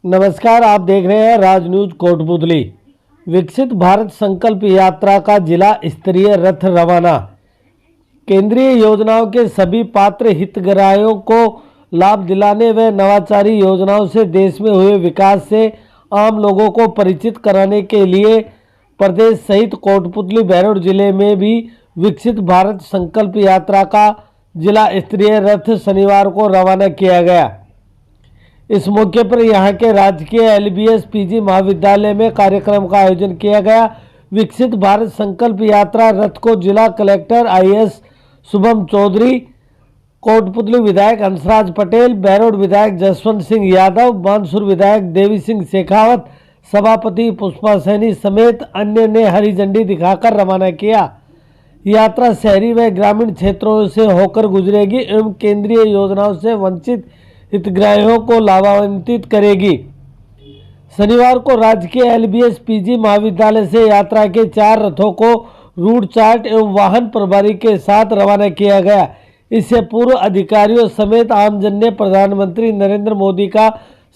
नमस्कार, आप देख रहे हैं राज न्यूज कोटपुतली। विकसित भारत संकल्प यात्रा का जिला स्तरीय रथ रवाना। केंद्रीय योजनाओं के सभी पात्र हितग्राहियों को लाभ दिलाने व नवाचारी योजनाओं से देश में हुए विकास से आम लोगों को परिचित कराने के लिए प्रदेश सहित कोटपुतली बहरोड जिले में भी विकसित भारत संकल्प यात्रा का जिला स्तरीय रथ शनिवार को रवाना किया गया। इस मौके पर यहां के राजकीय LBS PG महाविद्यालय में कार्यक्रम का आयोजन किया गया। विकसित भारत संकल्प यात्रा रथ को जिला कलेक्टर IAS शुभम चौधरी, कोटपुतली विधायक हंसराज पटेल, बहरोड विधायक जसवंत सिंह यादव, बानसूर विधायक देवी सिंह शेखावत, सभापति पुष्पा सैनी समेत अन्य ने हरी झंडी दिखाकर रवाना किया। यात्रा शहरी व ग्रामीण क्षेत्रों से होकर गुजरेगी एवं केंद्रीय योजनाओं से वंचित हितग्राहियों को लाभान्वित करेगी। शनिवार को राजकीय LBS PG महाविद्यालय से यात्रा के 4 रथों को रूट चार्ट एवं वाहन प्रभारी के साथ रवाना किया गया। इससे पूर्व अधिकारियों समेत आमजन ने प्रधानमंत्री नरेंद्र मोदी का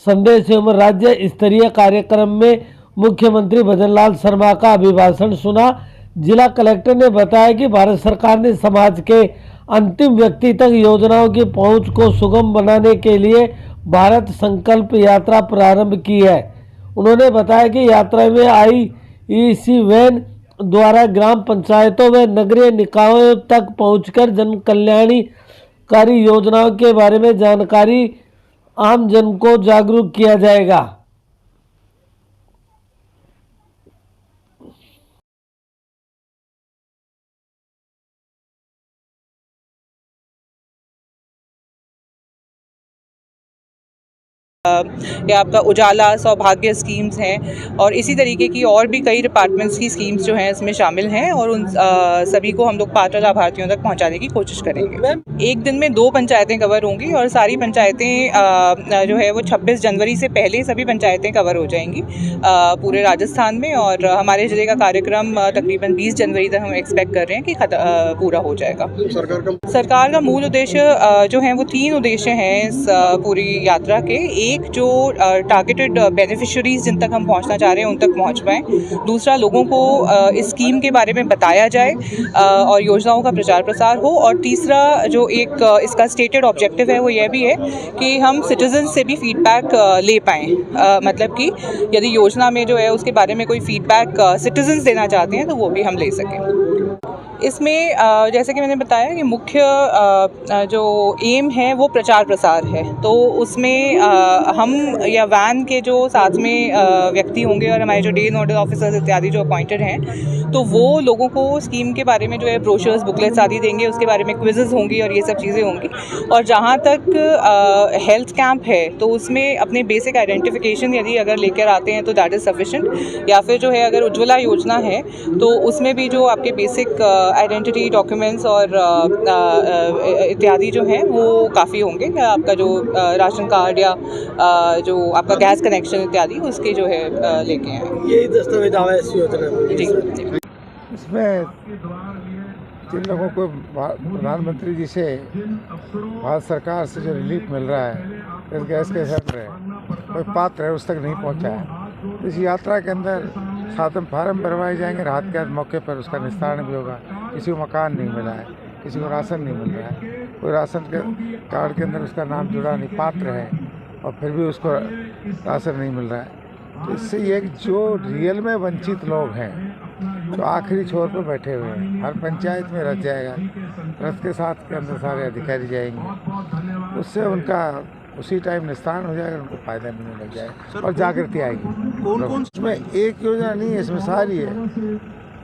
संदेश एवं राज्य स्तरीय कार्यक्रम में मुख्यमंत्री भजनलाल शर्मा का अभिभाषण सुना। जिला कलेक्टर ने बताया कि भारत सरकार ने समाज के अंतिम व्यक्ति तक योजनाओं की पहुंच को सुगम बनाने के लिए भारत संकल्प यात्रा प्रारंभ की है। उन्होंने बताया कि यात्रा में IEC वैन द्वारा ग्राम पंचायतों व नगरीय निकायों तक पहुंचकर जन कल्याणकारी योजनाओं के बारे में जानकारी आम जन को जागरूक किया जाएगा। ये आपका उजाला सौभाग्य स्कीम्स हैं और इसी तरीके की और भी कई डिपार्टमेंट्स की स्कीम्स जो हैं इसमें शामिल हैं और उन सभी को हम लोग पात्र लाभार्थियों तक पहुंचाने की कोशिश करेंगे। एक दिन में 2 पंचायतें कवर होंगी और सारी पंचायतें जो है वो 26 जनवरी से पहले सभी पंचायतें कवर हो जाएंगी पूरे राजस्थान में। और हमारे जिले का कार्यक्रम तकरीबन 20 जनवरी तक हम एक्सपेक्ट कर रहे हैं कि पूरा हो जाएगा। सरकार का मूल उद्देश्य जो है वो 3 उद्देश्य हैं इस पूरी यात्रा के। एक जो टारगेटेड बेनिफिशियरीज जिन तक हम पहुंचना चाह रहे हैं उन तक पहुंच पाएँ। दूसरा, लोगों को इस स्कीम के बारे में बताया जाए और योजनाओं का प्रचार प्रसार हो। और तीसरा जो एक इसका स्टेटेड ऑब्जेक्टिव है वो यह भी है कि हम सिटीजन से भी फीडबैक ले पाएँ। मतलब कि यदि योजना में जो है उसके बारे में कोई फीडबैक सिटीजन्स देना चाहते हैं तो वो भी हम ले सकें। इसमें जैसे कि मैंने बताया कि मुख्य जो एम है वो प्रचार प्रसार है। तो उसमें हम या वैन के जो साथ में व्यक्ति होंगे और हमारे जो डे नोडल ऑफिसर्स इत्यादि जो अपॉइंटेड हैं तो वो लोगों को स्कीम के बारे में जो है ब्रोशर्स बुकलेट्स आदि देंगे। उसके बारे में क्विज़ेस होंगी और ये सब चीज़ें होंगी। और जहाँ तक हेल्थ कैंप है तो उसमें अपने बेसिक आइडेंटिफिकेशन यदि अगर लेकर आते हैं तो दैट इज़ सफिशेंट। या फिर जो है अगर उज्ज्वला योजना है तो उसमें भी जो आपके बेसिक आइडेंटिटी डॉक्यूमेंट्स और इत्यादि जो हैं वो काफ़ी होंगे। आपका जो राशन कार्ड या जो आपका गैस कनेक्शन इत्यादि उसके जो है लेके आए। यही दस्तावेज योजना जी। इसमें जिन लोगों को प्रधानमंत्री जी से भारत सरकार से जो रिलीफ मिल रहा है, इस गैस के सिलेंडर है, कोई पात्र है उस तक नहीं पहुंचा है। इस यात्रा के अंदर साथ में फार्म भरवाए जाएंगे, राहत के मौके पर उसका निस्तारण भी होगा। किसी को मकान नहीं मिला है, किसी को राशन नहीं मिल रहा है, कोई राशन के कार्ड के अंदर उसका नाम जुड़ा नहीं, पात्र है और फिर भी उसको राशन नहीं मिल रहा है। तो इससे ये जो रियल में वंचित लोग हैं जो आखिरी छोर पर बैठे हुए हैं, हर पंचायत में रथ जाएगा, रथ के साथ के अंदर सारे अधिकारी जाएंगे, उससे उनका उसी टाइम निस्तारण हो जाएगा, उनको फ़ायदा मिलने लग जाएगा और जागृति आएगी। कौन इसमें एक योजना नहीं है, इसमें सारी है।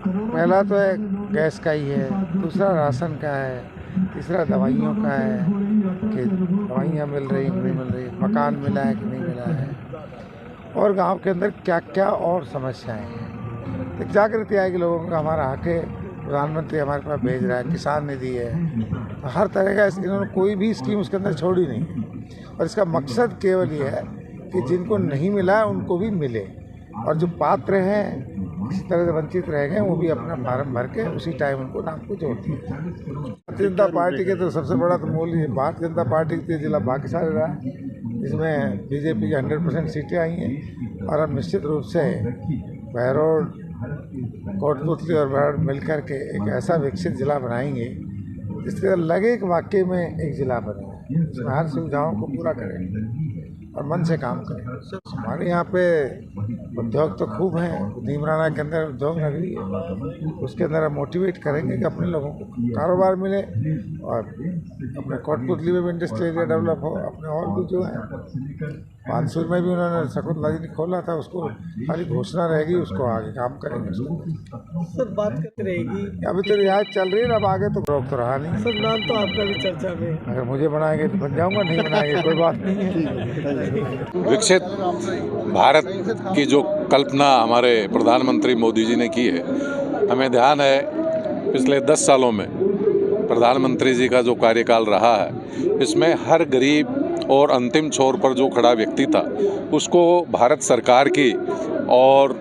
पहला तो है गैस का ही है, दूसरा राशन का है, तीसरा दवाइयों का है कि दवाइयाँ मिल रही कि नहीं मिल रही, मकान मिला है कि नहीं मिला है, और गांव के अंदर क्या क्या और समस्याएं हैं। तो जागृति आएगी लोगों का, हमारा हक है, प्रधानमंत्री हमारे पास भेज रहा है, किसान निधि है, हर तरह का इन्होंने कोई भी स्कीम उसके अंदर छोड़ी नहीं। और इसका मकसद केवल ये है कि जिनको नहीं मिला है उनको भी मिले और जो पात्र हैं इस तरह से वंचित रह गए वो भी अपना फार्म भर के उसी टाइम उनको नाम को जोड़ दिए। भारतीय जनता पार्टी के तो सबसे बड़ा तो मूल भारतीय जनता पार्टी के जिला भाग्यशाली रहा इसमें बीजेपी की 100% सीटें आई हैं और हम निश्चित रूप से बहरोड, कोटपुतली और बहरोड मिलकर के एक ऐसा विकसित जिला बनाएंगे जिसके लगे कि वाकई में एक जिला बने, इसमें हर सुविधाओं को पूरा करेंगे और मन से काम करें। हमारे यहाँ पे उद्योग तो खूब हैं, नीमराना के अंदर उद्योग नगरी है, उसके अंदर हम मोटिवेट करेंगे कि अपने लोगों को कारोबार मिले और अपने कोटपुतली में भी इंडस्ट्रियल एरिया डेवलप हो। अपने और भी जो है मानसूर में भी उन्होंने सकुत नदी खोला था, उसको खाली घोषणा रहेगी, उसको आगे काम करेंगे। सर बात करते रहेगी, अभी तो रियायत चल रही है, अब आगे तो रोक तो रहा नहीं। सर नाम तो आपका भी चर्चा में, अगर मुझे बनाएंगे तो बन जाऊंगा, नहीं बनाएंगे कोई बात नहीं है। विकसित भारत की जो कल्पना हमारे प्रधानमंत्री मोदी जी ने की है, हमें ध्यान है पिछले 10 सालों में प्रधानमंत्री जी का जो कार्यकाल रहा है, इसमें हर गरीब और अंतिम छोर पर जो खड़ा व्यक्ति था उसको भारत सरकार की और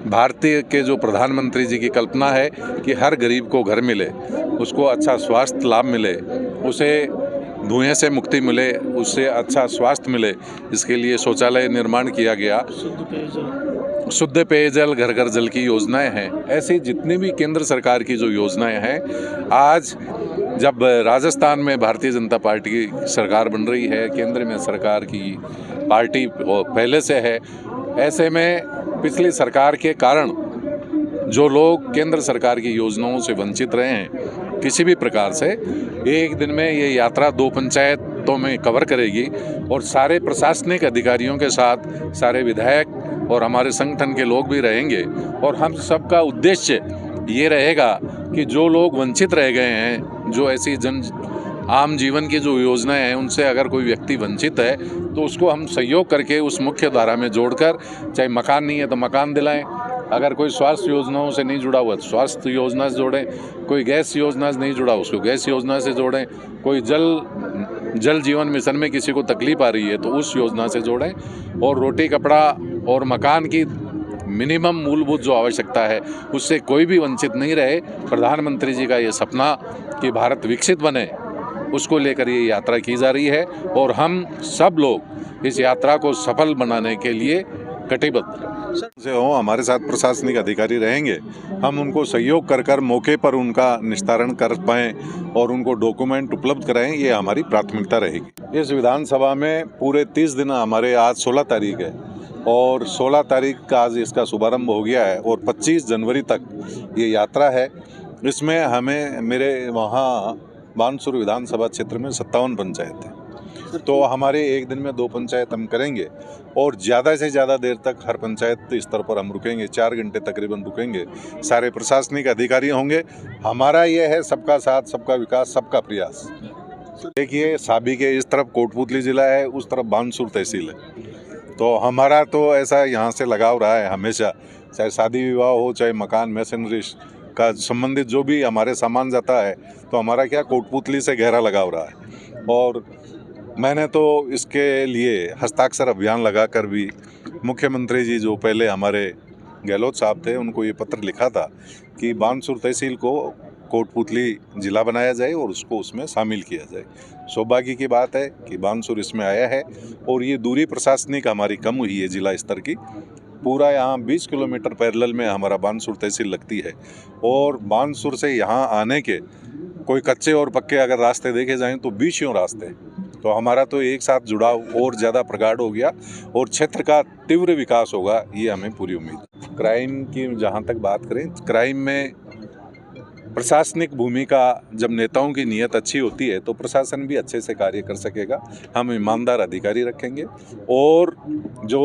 भारतीय के जो प्रधानमंत्री जी की कल्पना है कि हर गरीब को घर मिले, उसको अच्छा स्वास्थ्य लाभ मिले, उसे धुएं से मुक्ति मिले, उससे अच्छा स्वास्थ्य मिले, इसके लिए शौचालय निर्माण किया गया। शुद्ध पेयजल, घर घर जल की योजनाएं हैं। ऐसी जितनी भी केंद्र सरकार की जो योजनाएं हैं, आज जब राजस्थान में भारतीय जनता पार्टी की सरकार बन रही है, केंद्र में सरकार की पार्टी पहले से है, ऐसे में पिछली सरकार के कारण जो लोग केंद्र सरकार की योजनाओं से वंचित रहे हैं किसी भी प्रकार से, एक दिन में ये यात्रा 2 पंचायतों में कवर करेगी और सारे प्रशासनिक अधिकारियों के साथ सारे विधायक और हमारे संगठन के लोग भी रहेंगे और हम सबका उद्देश्य ये रहेगा कि जो लोग वंचित रह गए हैं, जो ऐसी आम जीवन की जो योजनाएं हैं उनसे अगर कोई व्यक्ति वंचित है तो उसको हम सहयोग करके उस मुख्य धारा में जोड़कर, चाहे मकान नहीं है तो मकान दिलाएं, अगर कोई स्वास्थ्य योजनाओं से नहीं जुड़ा हुआ तो स्वास्थ्य योजना से जोड़ें, कोई गैस योजना से नहीं जुड़ा उसको गैस योजना से जोड़ें, कोई जल जीवन मिशन में किसी को तकलीफ आ रही है तो उस योजना से जोड़ें और रोटी, कपड़ा और मकान की मिनिमम मूलभूत जो आवश्यकता है उससे कोई भी वंचित नहीं रहे। प्रधानमंत्री जी का ये सपना कि भारत विकसित बने, उसको लेकर ये यात्रा की जा रही है और हम सब लोग इस यात्रा को सफल बनाने के लिए कटिबद्ध से हों। हमारे साथ प्रशासनिक अधिकारी रहेंगे, हम उनको सहयोग कर मौके पर उनका निस्तारण कर पाएँ और उनको डॉक्यूमेंट उपलब्ध कराएं, ये हमारी प्राथमिकता रहेगी। इस विधानसभा में पूरे 30 दिन हमारे, आज 16 तारीख है और 16 तारीख का आज इसका शुभारंभ हो गया है और 25 जनवरी तक ये यात्रा है। इसमें हमें मेरे वहाँ बानसूर विधानसभा क्षेत्र में 57 पंचायत है, तो हमारे एक दिन में 2 पंचायत हम करेंगे और ज़्यादा से ज़्यादा देर तक हर पंचायत स्तर पर हम रुकेंगे, 4 घंटे तकरीबन रुकेंगे। सारे प्रशासनिक अधिकारी होंगे। हमारा ये है सबका साथ, सबका विकास, सबका प्रयास। देखिए, साबी के इस तरफ कोटपुतली ज़िला है, उस तरफ बानसूर तहसील है, तो हमारा तो ऐसा यहाँ से लगाव रहा है हमेशा, चाहे शादी विवाह हो, चाहे मकान मैसनरी का संबंधित जो भी हमारे सामान जाता है, तो हमारा क्या कोटपुतली से गहरा लगाव रहा है। और मैंने तो इसके लिए हस्ताक्षर अभियान लगाकर भी मुख्यमंत्री जी जो पहले हमारे गहलोत साहब थे उनको ये पत्र लिखा था कि बानसूर तहसील को कोटपुतली ज़िला बनाया जाए और उसको उसमें शामिल किया जाए। सौभाग्य की बात है कि बानसूर इसमें आया है और ये दूरी प्रशासनिक हमारी कम हुई है जिला स्तर की। पूरा यहाँ 20 किलोमीटर पैरेलल में हमारा बानसूर तहसील लगती है और बानसूर से यहाँ आने के कोई कच्चे और पक्के अगर रास्ते देखे जाएं तो 20 रास्ते, तो हमारा तो एक साथ जुड़ाव और ज़्यादा प्रगाढ़ हो गया और क्षेत्र का तीव्र विकास होगा, ये हमें पूरी उम्मीद। क्राइम की जहाँ तक बात करें, क्राइम में प्रशासनिक भूमिका, जब नेताओं की नीयत अच्छी होती है तो प्रशासन भी अच्छे से कार्य कर सकेगा। हम ईमानदार अधिकारी रखेंगे और जो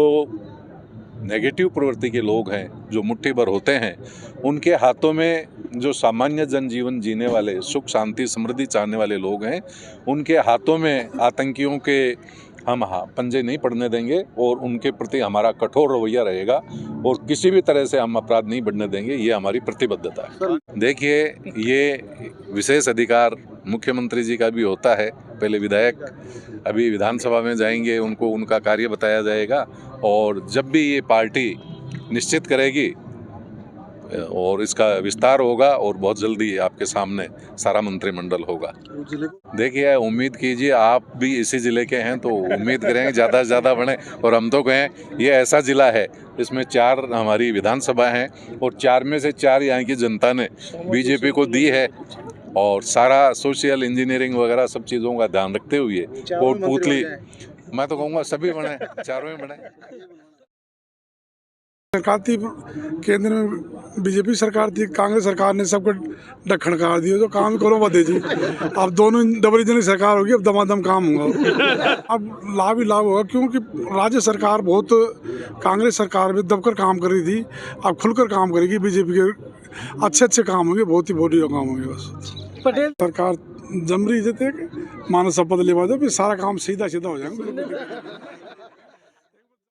नेगेटिव प्रवृत्ति के लोग हैं, जो मुट्ठी भर होते हैं, उनके हाथों में जो सामान्य जनजीवन जीने वाले, सुख शांति समृद्धि चाहने वाले लोग हैं, उनके हाथों में आतंकियों के हम पंजे नहीं पड़ने देंगे और उनके प्रति हमारा कठोर रवैया रहेगा और किसी भी तरह से हम अपराध नहीं बढ़ने देंगे, ये हमारी प्रतिबद्धता है। देखिए, ये विशेष अधिकार मुख्यमंत्री जी का भी होता है। पहले विधायक अभी विधानसभा में जाएंगे, उनको उनका कार्य बताया जाएगा और जब भी ये पार्टी निश्चित करेगी और इसका विस्तार होगा और बहुत जल्दी आपके सामने सारा मंत्रिमंडल होगा। देखिए, उम्मीद कीजिए, आप भी इसी ज़िले के हैं तो उम्मीद करेंगे ज़्यादा से ज़्यादा बढ़े। और हम तो कहें ये ऐसा ज़िला है इसमें 4 हमारी विधानसभा हैं और 4 में से 4 यहाँ की जनता ने बीजेपी को दी है। और सारा सोशल इंजीनियरिंग वगैरह सब चीज़ों का ध्यान रखते हुए कोटपुतली, मैं तो कहूँगा सभी बने, चारों ही बने। सरकार थी केंद्र में, बीजेपी सरकार थी, कांग्रेस सरकार ने सबको ढक्कणकार दिया जो काम करो बदे जी। अब दोनों डबल इंजन की सरकार होगी, अब दमादम काम होगा। अब लाभ ही लाभ होगा क्योंकि राज्य सरकार बहुत कांग्रेस सरकार में दबकर काम कर रही थी, अब खुलकर काम करेगी बीजेपी के। अच्छे काम होंगे, बहुत ही बढ़िया काम होंगे। बस पटेल सरकार जम रही थे, मानव शपथ लेवा दो, फिर सारा काम सीधा हो जाएगा।